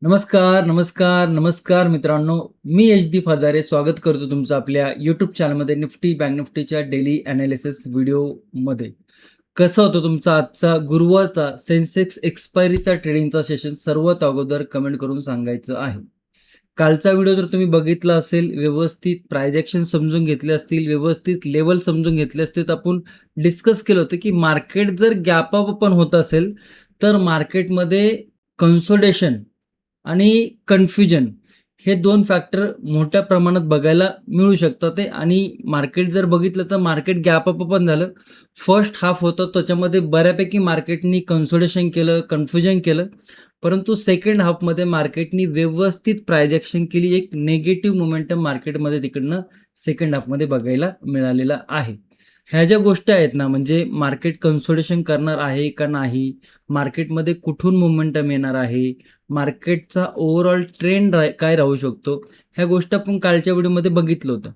नमस्कार, नमस्कार, नमस्कार मित्रांनो. मी एच.डी. फजारे स्वागत करतो तुमचं आपल्या यूट्यूब चॅनलमध्ये निफ्टी बँक निफ्टीच्या डेली ॲनालिसिस व्हिडिओमध्ये. कसा होता तुमचा आजचा गुरुवारचा सेन्सेक्स एक्सपायरीचा ट्रेडिंगचा सेशन सर्वात अगोदर कमेंट करून सांगायचं आहे. कालचा व्हिडिओ जर तुम्ही बघितला असेल, व्यवस्थित प्रायझेक्शन समजून घेतले असतील, व्यवस्थित लेवल समजून घेतले असतील, तर आपण डिस्कस केलं होतं की मार्केट जर गॅप अप पण होत असेल, तर मार्केटमध्ये कन्सोलिडेशन आणि कन्फ्युजन हे दोन फॅक्टर मोठ्या प्रमाणात बघायला मिळू शकतात ते. आणि मार्केट जर बघितलं तर मार्केट गॅप अप पण झालं. फर्स्ट हाफ होतं त्याच्यामध्ये बऱ्यापैकी मार्केटनी कन्सोलिडेशन केलं, कन्फ्युजन केलं. परंतु सेकंड हाफमध्ये मार्केटनी व्यवस्थित प्रायझेक्शन केली. एक नेगेटिव्ह मोमेंटम मार्केटमध्ये तिकडनं सेकंड हाफमध्ये बघायला मिळालेला आहे. ह्या ज्या गोष्टी आहेत ना, म्हणजे मार्केट कन्सोलिडेशन करणार आहे का नाही, मार्केटमध्ये कुठून मोमेंटम येणार आहे, मार्केटचा ओव्हरऑल ट्रेंड काय राहू शकतो, ह्या गोष्टी आपण कालच्या व्हिडिओमध्ये बघितलं होतं.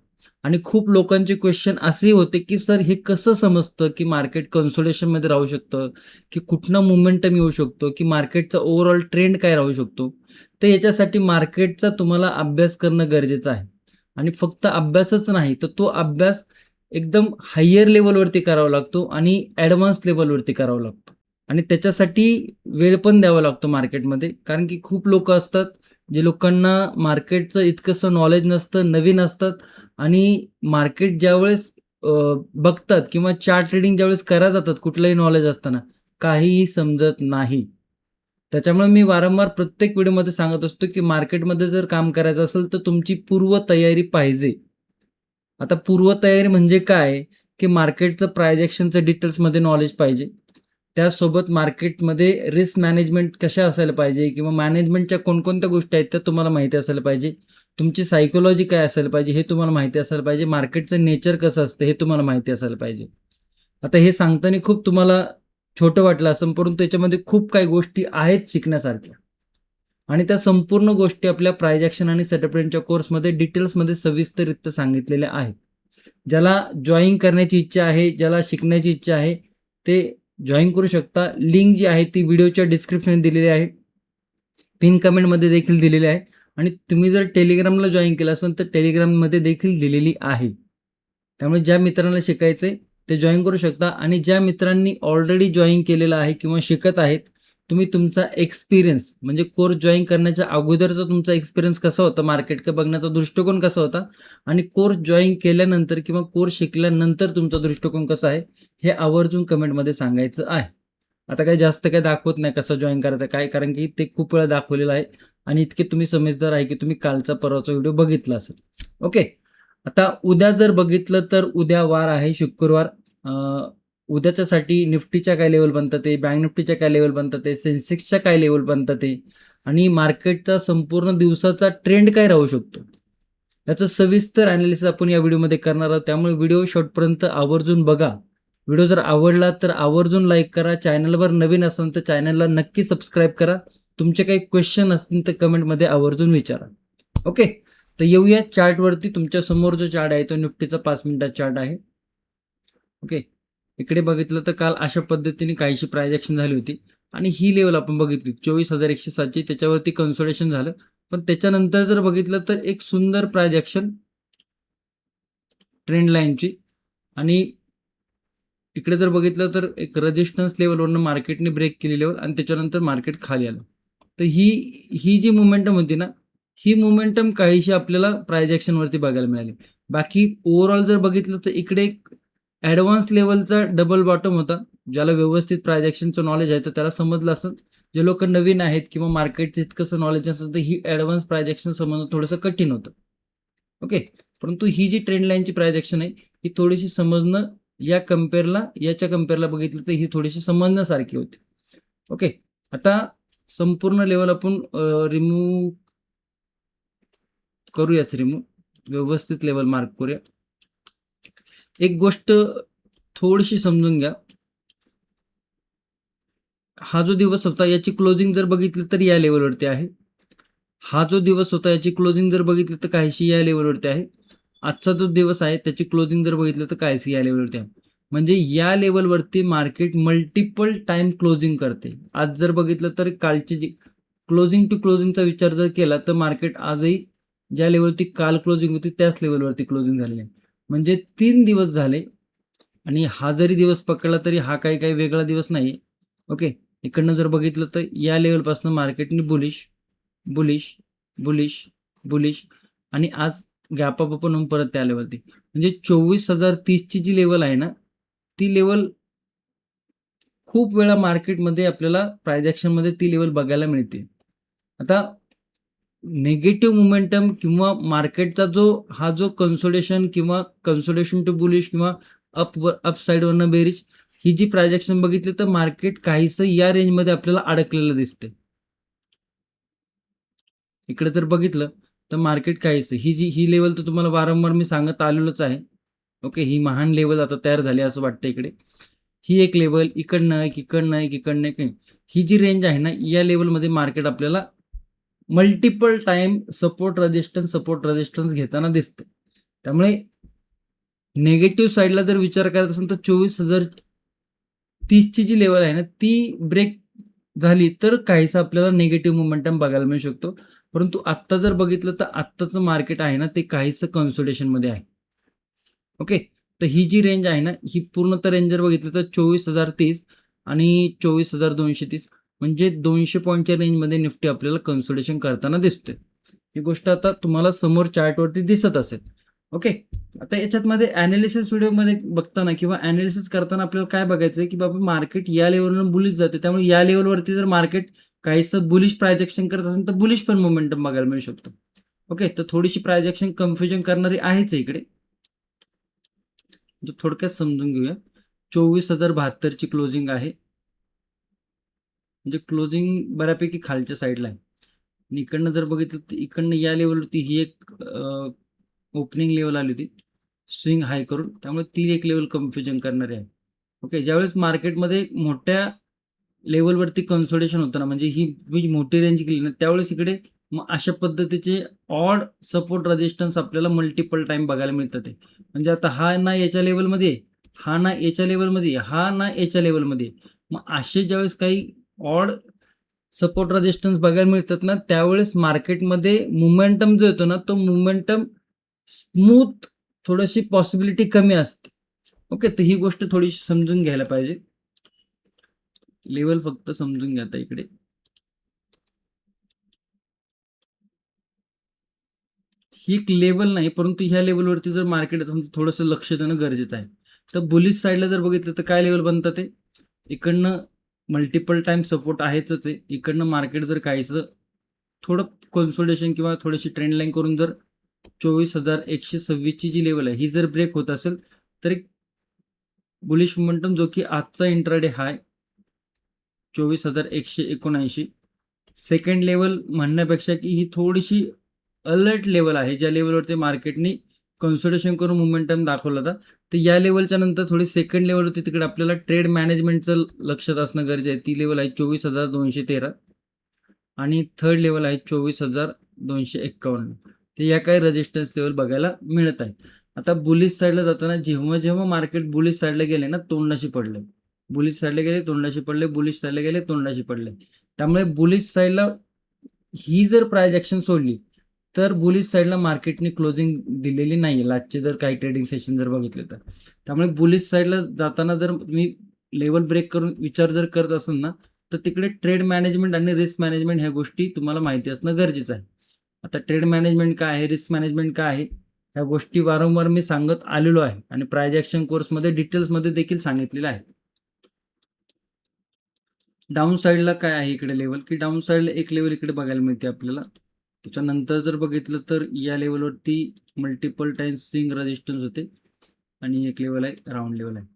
आणि खूप लोकांचे क्वेश्चन असेही होते की सर हे कसं समजतं की मार्केट कन्सोलिडेशनमध्ये राहू शकतं, की कुठनं मोमेंटम येऊ शकतो, की मार्केटचा ओव्हरऑल ट्रेंड काय राहू शकतो. तर याच्यासाठी मार्केटचा तुम्हाला अभ्यास करणं गरजेचं आहे. आणि फक्त अभ्यासच नाही, तर तो अभ्यास एकदम हायर लेवलवरती करावा लागतो आणि ॲडव्हान्स लेवलवरती करावा लागतो. आणि त्याच्यासाठी वेळ पण द्यावा लागतो मार्केटमध्ये. कारण की खूप लोकं असतात, जे लोकांना मार्केटचं इतकंसं नॉलेज नसतं, नवीन असतात. आणि मार्केट ज्यावेळेस बघतात किंवा चार्ट ट्रेडिंग ज्यावेळेस करायला जातात कुठलंही नॉलेज असताना, काहीही समजत नाही. त्याच्यामुळे मी वारंवार प्रत्येक व्हिडिओमध्ये सांगत असतो, की मार्केटमध्ये जर काम करायचं असेल, तर तुमची पूर्वतयारी पाहिजे. आता पूर्वतयारी म्हणजे काय, की मार्केटचं प्रायझेक्शनचं डिटेल्समध्ये नॉलेज पाहिजे. त्यासोबत मार्केटमध्ये रिस्क मॅनेजमेंट कशा असायला पाहिजे किंवा मॅनेजमेंटच्या कोणकोणत्या गोष्टी आहेत त्या तुम्हाला माहिती असायला पाहिजे. तुमची सायकॉलॉजी काय असायला पाहिजे हे तुम्हाला माहिती असायला पाहिजे. मार्केटचं नेचर कसं असतं हे तुम्हाला माहिती असायला पाहिजे. आता हे सांगताना खूप तुम्हाला छोटं वाटलं असेल, परंतु त्याच्यामध्ये खूप काही गोष्टी आहेत शिकण्यासारख्या. आणि त्या संपूर्ण गोष्टी आपल्या प्रायझेक्शन आणि सेटअप ट्रेंडच्या कोर्समध्ये डिटेल्समध्ये सविस्तररित्या सांगितलेल्या आहेत. ज्याला जॉईन करण्याची इच्छा आहे, ज्याला शिकण्याची इच्छा आहे, ते जॉईन करू शकता. लिंक जी आहे ती व्हिडिओच्या डिस्क्रिप्शनमध्ये दिलेली आहे, पिन कमेंटमध्ये देखील दिलेली आहे. आणि तुम्ही जर टेलिग्रामला जॉईन केलं असेल तर टेलिग्राममध्ये देखील दिलेली आहे. त्यामुळे ज्या मित्रांना शिकायचं आहे ते जॉईन करू शकता. आणि ज्या मित्रांनी ऑलरेडी जॉईन केलेलं आहे किंवा शिकत आहेत, तुम्ही तुमचा एक्सपिरियन्स म्हणजे कोर्स जॉईन करण्याच्या अगोदरचा तुमचा एक्सपिरियन्स कसा होता, मार्केटकडे बघण्याचा दृष्टिकोन कसा होता आणि कोर्स जॉईन केल्यानंतर किंवा कोर्स शिकल्यानंतर तुमचा दृष्टिकोन कसा आहे, हे आवर्जून कमेंटमध्ये सांगायचं आहे. आता काही जास्त काही दाखवत नाही कसं जॉईन करायचं काय, कारण की ते खूप वेळा दाखवलेलं आहे. आणि इतके तुम्ही समजदार आहे की तुम्ही कालचा परवाचा व्हिडिओ बघितला असेल. ओके. आता उद्या जर बघितलं तर उद्या वार आहे शुक्रवार. उद्याच्यासाठी निफ्टीच्या काय लेवल बनतात ते, बँक निफ्टीच्या काय लेवल बनतात ते, सेन्सेक्सच्या काय लेवल बनतात ते, आणि मार्केटचा संपूर्ण दिवसाचा ट्रेंड काय राहू शकतो, याचं सविस्तर ॲनालिसिस आपण या व्हिडिओमध्ये करणार आहोत. त्यामुळे व्हिडिओ शेवटपर्यंत आवर्जून बघा. व्हिडिओ जर आवडला तर आवर्जून लाईक करा. चॅनलवर नवीन असाल तर चॅनलला नक्की सबस्क्राईब करा. तुमचे काही क्वेश्चन असतील तर कमेंटमध्ये आवर्जून विचारा. ओके. तर येऊया चार्टवरती. तुमच्या समोर जो चार्ट आहे तो निफ्टीचा 5 मिनिटाचा चार्ट आहे. ओके. इकडे बघितलं तर काल अशा पद्धतीने काहीशी प्रायझेक्शन झाली होती आणि ही लेवल आपण बघितली 24,107ची, त्याच्यावरती कन्सोलिडेशन झालं. पण त्याच्यानंतर जर बघितलं तर एक सुंदर प्रायझेक्शन ट्रेंड लाईनची. आणि इकडे जर बघितलं तर एक रेजिस्टन्स लेवलवरनं मार्केटने ब्रेक केली लेवल आणि त्याच्यानंतर मार्केट खाली आलं. तर ही ही जी मोमेंटम होती ना, ही मोमेंटम काहीशी आपल्याला प्रायझेक्शनवरती बघायला मिळाली. बाकी ओव्हरऑल जर बघितलं तर इकडे एक ॲडव्हान्स लेवलचा डबल बॉटम होता. ज्याला व्यवस्थित प्रायझेक्शनचं नॉलेज आहे तर त्याला समजलं असतं. जे लोक नवीन आहेत किंवा मार्केटचं इतकंसं नॉलेज नसेल तर ही ॲडव्हान्स प्रायझेक्शन समजणं थोडंसं कठीण होतं. ओके. परंतु ही जी ट्रेंड लाईनची प्रायझेक्शन आहे ही थोडीशी समजणं याच्या कम्पेअरला बघितलं तर ही थोडीशी समजण्यासारखी होती. ओके. आता संपूर्ण लेवल आपण रिमूव्ह करूयाच. व्यवस्थित लेवल मार्क करूया. एक गोष्ट थोडीशी समजून घ्या. हा जो दिवस होता याची क्लोजिंग जर बघितली तर या लेवलवरती आहे. हा जो दिवस होता याची क्लोजिंग जर बघितली तर काहीशी या लेवलवरती आहे. आजचा जो दिवस आहे त्याची क्लोजिंग जर बघितलं तर काहीशी या लेवलवरती आहे. म्हणजे या लेवलवरती मार्केट मल्टिपल टाइम क्लोजिंग करते. आज जर बघितलं तर कालची जी क्लोजिंग टू क्लोजिंगचा विचार जर केला तर मार्केट आजही ज्या लेवलवरती काल क्लोजिंग होती त्याच लेवलवरती क्लोजिंग झालेली आहे. म्हणजे 3 दिवस झाले आणि हा जरी दिवस पकडला तरी हा काही वेगळा दिवस नाही. ओके. इकडनं जर बघितलं तर या लेवलपासून मार्केटने बुलिश, बुलिश, बुलिश, बुलिश आणि आज गॅप अप ओपन होऊन परत त्या लेवलवरती. म्हणजे 24,030 ची जी लेवल आहे ना, ती लेवल खूप वेळा मार्केटमध्ये आपल्याला प्राइस ॲक्शनमध्ये ती लेवल बघायला मिळते. आता निगेटिव्ह मोमेंटम किंवा मार्केटचा जो कन्सोलिडेशन किंवा कन्सोलिडेशन टू बुलिश किंवा अप साईडवरनं बेरिश ही जी प्राइस ॲक्शन बघितली तर मार्केट काहीसं या रेंजमध्ये आपल्याला अडकलेलं दिसते. इकडे जर बघितलं तर मार्केट काहीसं ही लेवल तर तुम्हाला वारंवार मी सांगत आलेलोच आहे. ओके. ही महान लेवल आता तयार झाली असं वाटतं इकडे. ही एक लेवल इकडनं एक, इकडनं एक, इकडनं एक. ही जी रेंज आहे ना या लेवलमध्ये मार्केट आपल्याला मल्टिपल टाइम सपोर्ट रेजिस्टन्स घेताना दिसते. त्यामुळे नेगेटिव्ह साईडला जर विचार करायचा असेल तर 24,030 ची जी लेवल आहे ना ती ब्रेक झाली तर काहीसं आपल्याला निगेटिव्ह मोमेंटम बघायला मिळू शकतो. परंतु आत्ता जर बघितलं तर आत्ताचं मार्केट आहे ना ते काहीसं कन्सोलिडेशनमध्ये आहे. ओके. तर ही जी रेंज आहे ना ही पूर्णतः रेंज जर बघितलं तर 24,030 आणि 24,230 म्हणजे 200 पॉईंटच्या रेंजमध्ये निफ्टी आपल्याला कन्सोलिडेशन करताना दिसतोय. ही गोष्ट आता तुम्हाला समोर चार्टवरती दिसत असेल. ओके. आता याच्यातमध्ये ॲनालिसिस व्हिडिओमध्ये बघताना किंवा ॲनालिसिस करताना आपल्याला काय बघायचं आहे की बाबा मार्केट या लेवलवरून बुलिश जाते. त्यामुळे या लेवलवरती जर मार्केट काहीसं बुलिश प्राइस ॲक्शन करत असेल तर बुलिश पण मोमेंटम बघायला मिळू शकतो. ओके. तर थोडीशी प्राइस ॲक्शन कन्फ्युजन करणारी आहेच इकडे. म्हणजे थोडक्यात समजून घेऊया. 24,072 ची क्लोजिंग आहे. म्हणजे क्लोजिंग बऱ्यापैकी खालच्या साईडला आहे. आणि इकडनं जर बघितलं तर इकडनं या लेवलवरती ही एक ओपनिंग लेवल आली होती स्विंग हाय करून. त्यामुळे ती एक लेवल कन्फ्युजन करणारी आहे. ओके. ज्यावेळेस मार्केटमध्ये मोठ्या लेवलवरती कन्सोलिडेशन होतं ना म्हणजे ही मोठी रेंज केली ना त्यावेळेस इकडे मग अशा पद्धतीचे ऑड सपोर्ट रेजिस्टन्स आपल्याला मल्टिपल टाइम बघायला मिळतात. म्हणजे आता हा ना याच्या लेवलमध्ये, हा ना याच्या लेवलमध्ये, हा ना याच्या लेवलमध्ये. मग असे ज्यावेळेस काही ऑड सपोर्ट रेजिस्टन्स बघायला मिळतात ना त्यावेळेस मार्केटमध्ये मोमेंटम जो येतो ना तो मोमेंटम स्मूथ थोडीशी पॉसिबिलिटी कमी असते. ओके. तर ही गोष्ट थोडीशी समजून घ्यायला पाहिजे. लेवल फक्त समजून घ्या आता इकडे. ही एक लेवल नाही परंतु ह्या लेवलवरती जर मार्केट असेल तर थोडंसं लक्ष देणं गरजेचं आहे. तर बुलिश साईडला जर बघितलं तर काय लेवल बनतात ते इकडनं मल्टिपल टाइम सपोर्ट आहेच आहे. इकडनं मार्केट जर काहीसं थोडं कन्सोलिडेशन किंवा थोडीशी ट्रेंड लाईन करून जर 24,126 ची जी लेवल आहे ही जर ब्रेक होत असेल तर एक बुलिश मोमेंटम जो की आजचा इंट्राडे हाय 24,179 सेकंड लेवल म्हणण्यापेक्षा की ही थोडीशी अलर्ट लेवल आहे ज्या लेवलवरती मार्केटनी कन्सोलिडेशन करून मोमेंटम दाखवला होता. तर या लेवलच्या नंतर थोडी सेकंड लेवल होती तिकडे आपल्याला ट्रेड मॅनेजमेंटचं लक्षात असणं गरजेचं आहे. ती लेवल आहे 24,213 आणि थर्ड लेवल आहे 24,251. तर या काही रेजिस्टन्स लेवल बघायला मिळत आहेत. आता बुलिश साईडला जाताना जेव्हा मार्केट बुलिश साईडला गेले ना तोंडाशी पडले. बुलिश साईडला गेले तोंडाशी पडले, बुलिश साईडला गेले तोंडाशी पडले. त्यामुळे बुलिश साईडला ही जर प्राइस ॲक्शन सोडली तर बुलिश साईडला मार्केटने क्लोजिंग दिलेली नाही लास्टचे जर काही ट्रेडिंग सेशन जर बघितले तर. त्यामुळे बुलिश साईडला जाताना जर तुम्ही लेवल ब्रेक करून विचार जर करत असाल ना तर तिकडे ट्रेड मॅनेजमेंट आणि रिस्क मॅनेजमेंट ह्या गोष्टी तुम्हाला माहिती असणं गरजेचं आहे. आता ट्रेड मॅनेजमेंट काय आहे, रिस्क मॅनेजमेंट काय आहे, ह्या गोष्टी वारंवार मी सांगत आलेलो आहे आणि प्राइस ॲक्शन कोर्समध्ये डिटेल्समध्ये देखील सांगितलेलं आहे. डाऊन साईडला काय आहे इकडे लेवल की डाऊन साईडला एक लेवल इकडे बघायला मिळते आपल्याला. त्याच्यानंतर जर बघितलं तर या लेवलवरती मल्टिपल टाइम्स स्विंग रेजिस्टन्स होते आणि एक लेवल आहे राऊंड लेवल आहे.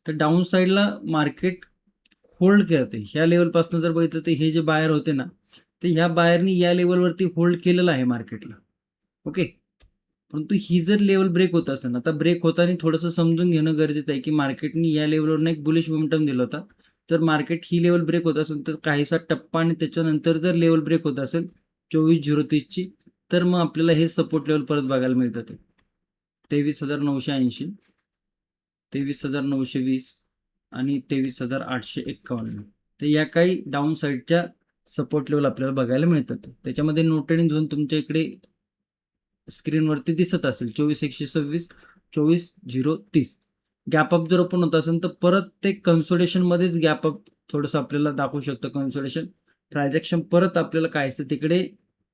तर डाऊन साईडला मार्केट होल्ड करते. ह्या लेवलपासून जर बघितलं तर हे जे बायर होते ना ते ह्या बायरनी या लेवलवरती होल्ड केलेलं आहे मार्केटला. ओके. परंतु ही जर लेवल ब्रेक होत असेल ना तर ब्रेक होताना थोडंसं समजून घेणं गरजेचं आहे की मार्केटनी या लेवलवरून एक बुलिश मोमेंटम दिला होता. तर मार्केट ही लेवल ब्रेक होत असेल तर काहीसा टप्पा आणि त्याच्यानंतर जर लेवल ब्रेक होत असेल 24,030 ची तर मग आपल्याला हे सपोर्ट लेवल परत बघायला मिळतात. 23,980, 23,920 आणि 23,851. तर या काही डाऊन साईडच्या सपोर्ट लेवल आपल्याला बघायला मिळतात. त्याच्यामध्ये नोटेड झोन तुमच्या इकडे स्क्रीनवरती दिसत असेल 24,126, 24,030. गॅप अप जर ओपन होत असेल तर परत ते कन्सोलिडेशनमध्येच गॅप अप थोडंसं आपल्याला दाखवू शकतं. कन्सोलिडेशन ट्रान्झॅक्शन परत आपल्याला काय असतं तिकडे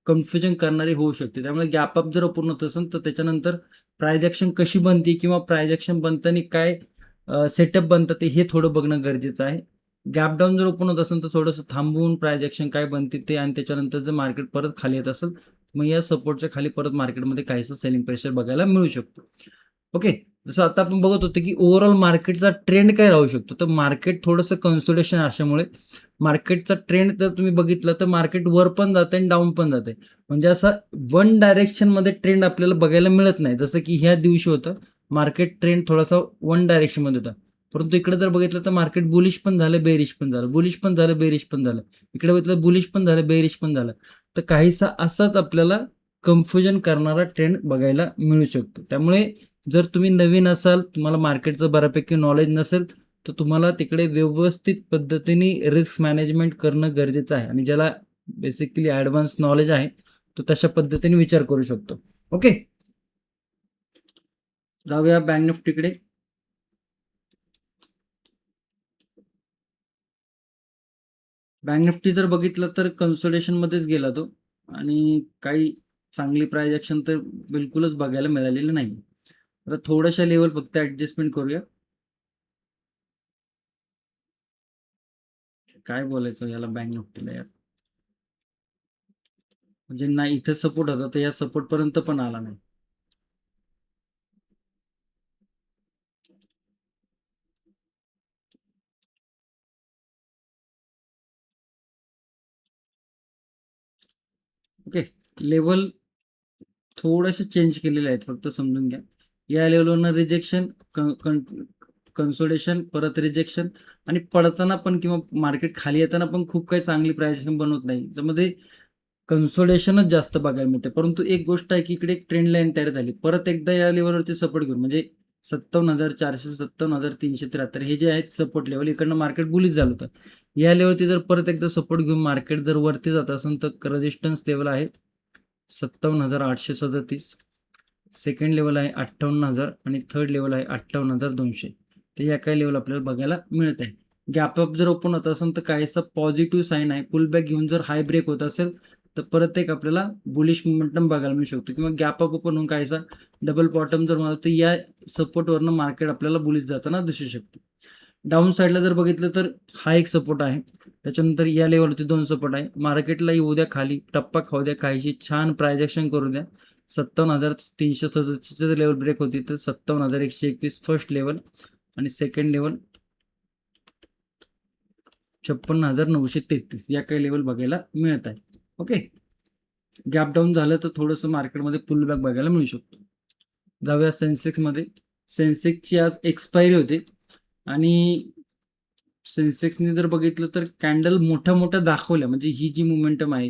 कन्फ्युजन करणारी होऊ शकते. त्यामुळे गॅप अप जर ओपन होत असेल तर त्याच्यानंतर प्राइस कशी बनते किंवा प्राइस बनताना काय सेटअप बनतं हे थोडं बघणं गरजेचं आहे. गॅप डाऊन जर ओपन होत असेल तर थोडंसं थांबवून प्राइस काय बनते ते, आणि त्याच्यानंतर जर मार्केट परत खाली येत असेल मग या सपोर्टच्या खाली परत मार्केटमध्ये काहीसं सेलिंग प्रेशर बघायला मिळू शकतो. ओके, जसं आता आपण बघत होतो की ओव्हरऑल मार्केटचा ट्रेंड काय राहू शकतो, तर मार्केट थोडंसं कन्सोलिडेशन असल्यामुळे मार्केटचा ट्रेंड जर तुम्ही बघितलं तर मार्केट वर पण जाते आणि डाऊन पण जाते. म्हणजे असं वन डायरेक्शनमध्ये ट्रेंड आपल्याला बघायला मिळत नाही. जसं की ह्या दिवशी होतं मार्केट ट्रेंड थोडासा वन डायरेक्शनमध्ये होता. परंतु इकडे जर बघितलं तर मार्केट बुलिश पण झालं, बेरिश पण झालं, बुलिश पण झालं, बेरिश पण झालं. इकडे बघितलं बुलिश पण झालं, बेरिश पण झालं. तर काहीसा असाच आपल्याला कन्फ्युजन करणारा ट्रेंड बघायला मिळू शकतो. त्यामुळे जर तुम्ही नवीन असाल, तुम्हाला मार्केटचं बऱ्यापैकी नॉलेज नसेल, तर तुम्हाला तिकडे व्यवस्थित पद्धतीने रिस्क मॅनेजमेंट करणं गरजेचं आहे. आणि ज्याला बेसिकली ॲडव्हान्स नॉलेज आहे तो तशा पद्धतीने विचार करू शकतो. ओके, जाऊया बँक निफ्टीकडे. बँक निफ्टी जर बघितलं तर कन्सोलिडेशनमध्येच गेला तो, आणि काही चांगली प्राइस ॲक्शन तर बिलकुलच बघायला मिळालेली नाही. आता थोड्याशा लेवल फक्त ॲडजस्टमेंट करूया. काय बोलायचं याला बँक निफ्टीला यार, म्हणजे नाही इथं सपोर्ट होता तर या सपोर्ट पर्यंत पण आला नाही. ओके, लेवल थोडेसे चेंज केलेले आहेत, फक्त समजून घ्या. या लेवलवरनं रिजेक्शन, कन्सोलिडेशन, परत रिजेक्शन, आणि पडताना पण किंवा मार्केट खाली येताना पण खूप काही चांगली प्राइस बनवत नाही. त्यामध्ये कन्सोलिडेशनच जास्त बघायला मिळते. परंतु एक गोष्ट आहे की इकडे एक ट्रेंड लाईन तयार झाली. परत एकदा या लेवलवरती सपोर्ट घेऊन, म्हणजे 57,400, 57,373 हे जे आहेत सपोर्ट लेवल, इकडनं मार्केट बुलिश झालं होतं. या लेवलवरती जर परत एकदा सपोर्ट घेऊन मार्केट जर वरती जात असेल तर रेजिस्टन्स लेवल आहे 57,837. सेकंड लेवल आहे 58,000 आणि थर्ड लेवल आहे 58,200. तर या काही लेवल आपल्याला बघायला मिळत आहे. गॅप अप जर ओपन होत असेल तर काहीसा पॉझिटिव्ह साईन आहे. पुल बॅक घेऊन जर हाय ब्रेक होत असेल तर परत एक आपल्याला बुलिश मोमेंटम बघायला मिळू शकतो, किंवा गॅप अप ओपन होऊन काहीसा डबल बॉटम जर मला तर या सपोर्टवरनं मार्केट आपल्याला बुलिश जाताना दिसू शकते. डाऊन साईडला जर बघितलं तर हा एक सपोर्ट आहे. त्याच्यानंतर या लेवलवरती 2 सपोर्ट आहे. मार्केटला येऊ द्या खाली, टप्पा खाऊ द्या, काहीशी छान प्राइजेक्शन करू द्या. 57,367 लेवल ब्रेक होती तर 57,121 फर्स्ट लेवल, आणि सेकंड लेवल 56,933 या काही लेवल बघायला मिळत आहे. ओके, गॅप डाऊन झालं तर थोडंसं मार्केटमध्ये पुल बॅक बघायला मिळू शकतो. जाऊया सेन्सेक्समध्ये. सेन्सेक्सची आज एक्सपायरी होती, आणि सेन्सेक्सने जर बघितलं तर कॅन्डल मोठ्या मोठ्या दाखवल्या, म्हणजे ही जी मोमेंटम आहे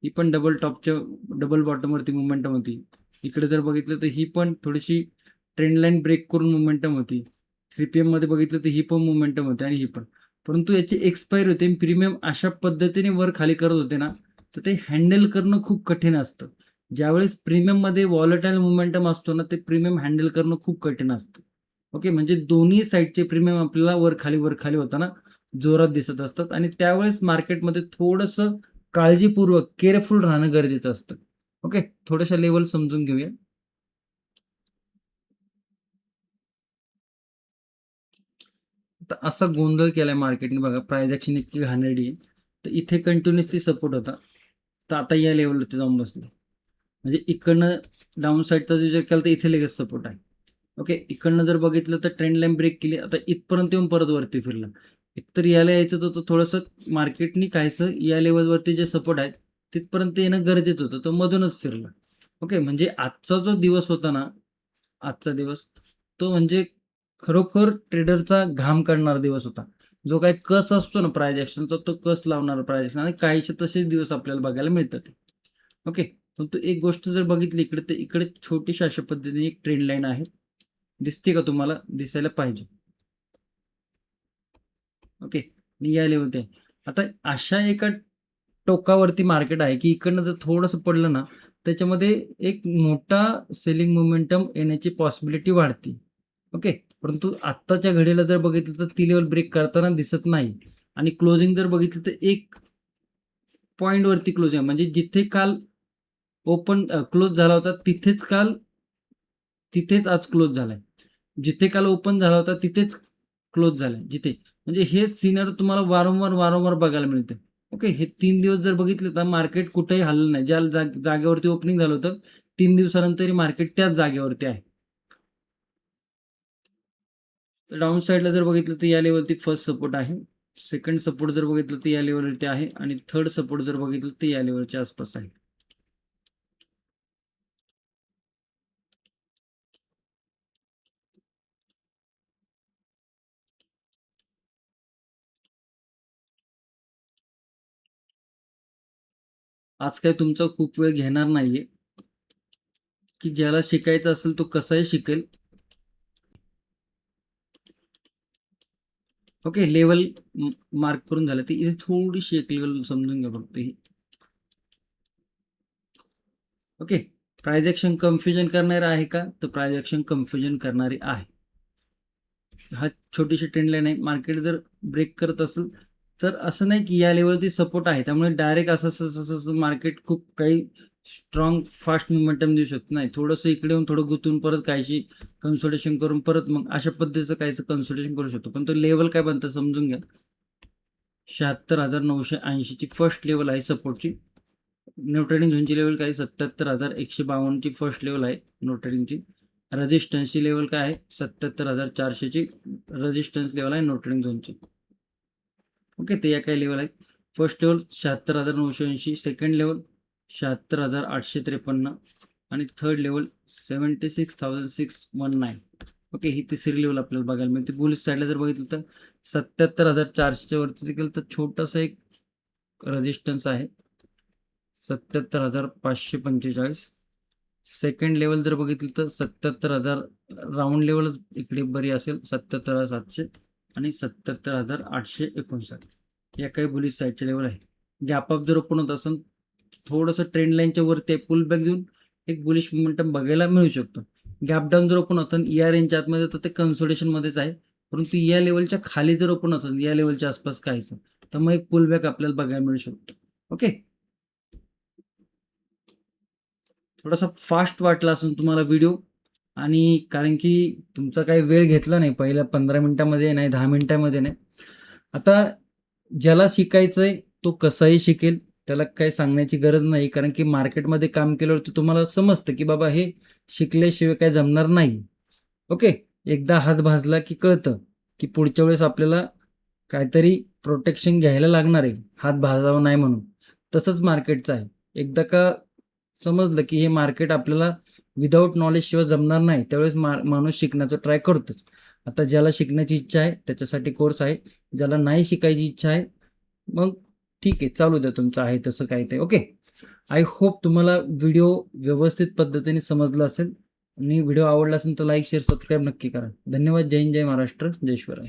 ही पण डबल टॉपच्या डबल बॉटमवरती मोमेंटम होती. इकडे जर बघितलं तर ही पण थोडीशी ट्रेंड लाईन ब्रेक करून मोमेंटम होती. 3PM मध्ये बघितलं तर ही पण मोमेंटम होती, आणि ही पण. परंतु याची एक्सपायरी होते, प्रीमियम अशा पद्धतीने वर खाली करत होते ना, तर ते हँडल करणं खूप कठीण असतं. ज्यावेळेस प्रीमियममध्ये वॉलेटाईल मोमेंटम असतो ना, ते प्रीमियम हँडल करणं खूप कठीण असतं. ओके, म्हणजे दोन्ही साईडचे प्रीमियम आपल्याला वर खाली होताना जोरात दिसत असतात, आणि त्यावेळेस मार्केटमध्ये थोडंसं काळजीपूर्वक केअरफुल राहणं गरजेचं असतं. ओके, थोड्याशा लेवल समजून घेऊया. आता असा गोंधळ केलाय मार्केटने बघा, प्राइस ॲक्शन इतकी घाणेरडी आहे. तर इथे कंटिन्युअसली सपोर्ट होता, तर आता या लेवलवरती जाऊन बसले. म्हणजे इकडनं डाऊन साईडचा विचार केला तर इथे लगेच सपोर्ट आहे. ओके, इकडनं जर बघितलं तर ट्रेंड लाईन ब्रेक केली, आता इथपर्यंत येऊन परत वरती फिरला. एकतर यायला यायचं होतं थोडंसं मार्केटनी काहीसं या लेवलवरती जे सपोर्ट आहेत तिथपर्यंत येणं गरजेचं होतं, तो मधूनच फिरला. ओके, म्हणजे आजचा जो दिवस होता ना, आजचा दिवस तो म्हणजे खरोखर ट्रेडरचा घाम काढणारा दिवस होता. जो काही कस असतो ना प्राइस ॲक्शनचा, तो कस लावणारा प्राइस ॲक्शन, आणि काहीसे तसेच दिवस आपल्याला बघायला मिळतात. ओके, परंतु एक गोष्ट जर बघितली इकडे, तर इकडे छोटीशी अशा पद्धतीने एक ट्रेंड लाईन आहे. दिसते का तुम्हाला? दिसायला पाहिजे. ओके, मी या लेवलते. आता अशा एका टोकावरती मार्केट आहे की इकडनं जर थोडंसं पडलं ना, त्याच्यामध्ये एक मोठा सेलिंग मोमेंटम येण्याची पॉसिबिलिटी वाढते. ओके. परंतु आत्ताच्या घडीला जर बघितलं तर ती लेवल ब्रेक करताना दिसत नाही आणि क्लोजिंग जर बघितलं तर एक पॉइंटवरती क्लोजिंग आहे. म्हणजे जिथे काल क्लोज झाला होता तिथेच आज क्लोज झालाय. जिथे काल ओपन झाला होता तिथेच क्लोज झालाय. म्हणजे हे सिनारिओ तुम्हाला वारंवार बघायला मिळतं. ओके. हे 3 दिवस जर बघितले तर मार्केट कुठेही हललं नाही. ज्या जागेवरती ओपनिंग झालं होतं 3 दिवसानंतर मार्केट त्याच जागेवरती आहे. तर डाऊन साईडला जर बघितलं तर या लेवलवरती फर्स्ट सपोर्ट आहे. सेकंड सपोर्ट जर बघितलं तर या लेवलवरती आहे आणि थर्ड सपोर्ट जर बघितलं तर या लेवलच्या आसपास आहे. आज काय तुमचा खूप वेळ घेणार नाहीये, की ज्याला शिकायचं असेल तो कसाही शिकेल. ओके. लेवल मार्क करून झालं. ती इथे थोडीशी एक लेवल समजून घ्या फक्त ही. ओके. प्राइस ॲक्शन कन्फ्युजन करणारे आहे का? तर प्राइस ॲक्शन कन्फ्युजन करणारी आहे. हा छोटीशी ट्रेंड लाईन आहे. मार्केट जर ब्रेक करत असेल तर असं नाही की या लेवलवरती सपोर्ट आहे त्यामुळे डायरेक्ट असं मार्केट खूप काही स्ट्रॉंग फास्ट मोमेंटम देऊ शकत नाही. थोडंसं इकडे येऊन थोडं गुंतून परत काहीशी कन्सोलिडेशन करून परत मग अशा पद्धतीचं काहीसं कन्सोलिडेशन करू शकतो. पण तो लेवल काय बनतं समजून घ्या. 76,980 ची फर्स्ट लेवल आहे सपोर्टची. नो ट्रेडिंग झोनची लेवल काय 77,152 ची फर्स्ट लेवल आहे नो ट्रेडिंगची. रेजिस्टन्सची लेवल काय आहे 77,400 ची रेजिस्टन्स लेवल आहे नो ट्रेडिंग झोनची. ओके. ते या काही लेवल आहेत. फर्स्ट लेवल 76,980, सेकंड लेवल 76,853 आणि थर्ड लेवल 76,619. ओके. ही तिसरी लेवल आपल्याला बघायला मिळते. बुलिश साईडला जर बघितलं तर 77,400च्या वरती देखील तर छोटासा एक रेजिस्टन्स आहे 77,545. सेकंड लेवल जर बघितलं तर 77,000 राऊंड लेवलच इकडे बरी असेल 77,700 आणि 77,859 या काही बुलिश साईडच्या लेवल आहे. गॅप अप जर ओपन होत असेल थोडंसं ट्रेंड लाईनच्या वरती आहे पुल बॅक घेऊन एक बुलिश मोमेंटम बघायला मिळू शकतो. गॅप डाऊन जर ओपन होतं या रेंजच्या आतमध्ये तर ते कन्सोलिडेशनमध्येच आहे. परंतु या लेवलच्या खाली जर ओपन असेल या लेवलच्या आसपास काहीच तर मग एक पुल बॅक आपल्याला बघायला मिळू शकतो. ओके. थोडासा फास्ट वाटला असेल तुम्हाला व्हिडिओ आणि कारण की तुमचा काही वेळ घेतला नाही पहिल्या 15 मिनिटामध्ये नाही 10 मिनिटामध्ये नाही. आता ज्याला शिकायचंय तो कसाही शिकेल. त्याला काही सांगण्याची गरज नाही कारण की मार्केटमध्ये काम केल्यावरती तुम्हाला समजतं की बाबा हे शिकल्याशिवाय काय जमणार नाही. ओके. एकदा हात भाजला की कळतं की पुढच्या वेळेस आपल्याला काहीतरी प्रोटेक्शन घ्यायला लागणार आहे हात भाजावा नाही म्हणून. तसंच मार्केटचं आहे. एकदा का समजलं की हे मार्केट आपल्याला विदाऊट नॉलेजशिवाय जमणार नाही त्यावेळेस माणूस शिकण्याचा ट्राय करतोच. आता ज्याला शिकण्याची इच्छा आहे त्याच्यासाठी कोर्स आहे. ज्याला नाही शिकायची इच्छा आहे मग ठीक आहे चालू द्या तुमचं आहे तसं काही ते. ओके. आय होप तुम्हाला व्हिडिओ व्यवस्थित पद्धतीने समजला असेल आणि व्हिडिओ आवडला असेल तर लाईक शेअर सबस्क्राईब नक्की करा. धन्यवाद. जय हिंद जय महाराष्ट्र जय शिवराय.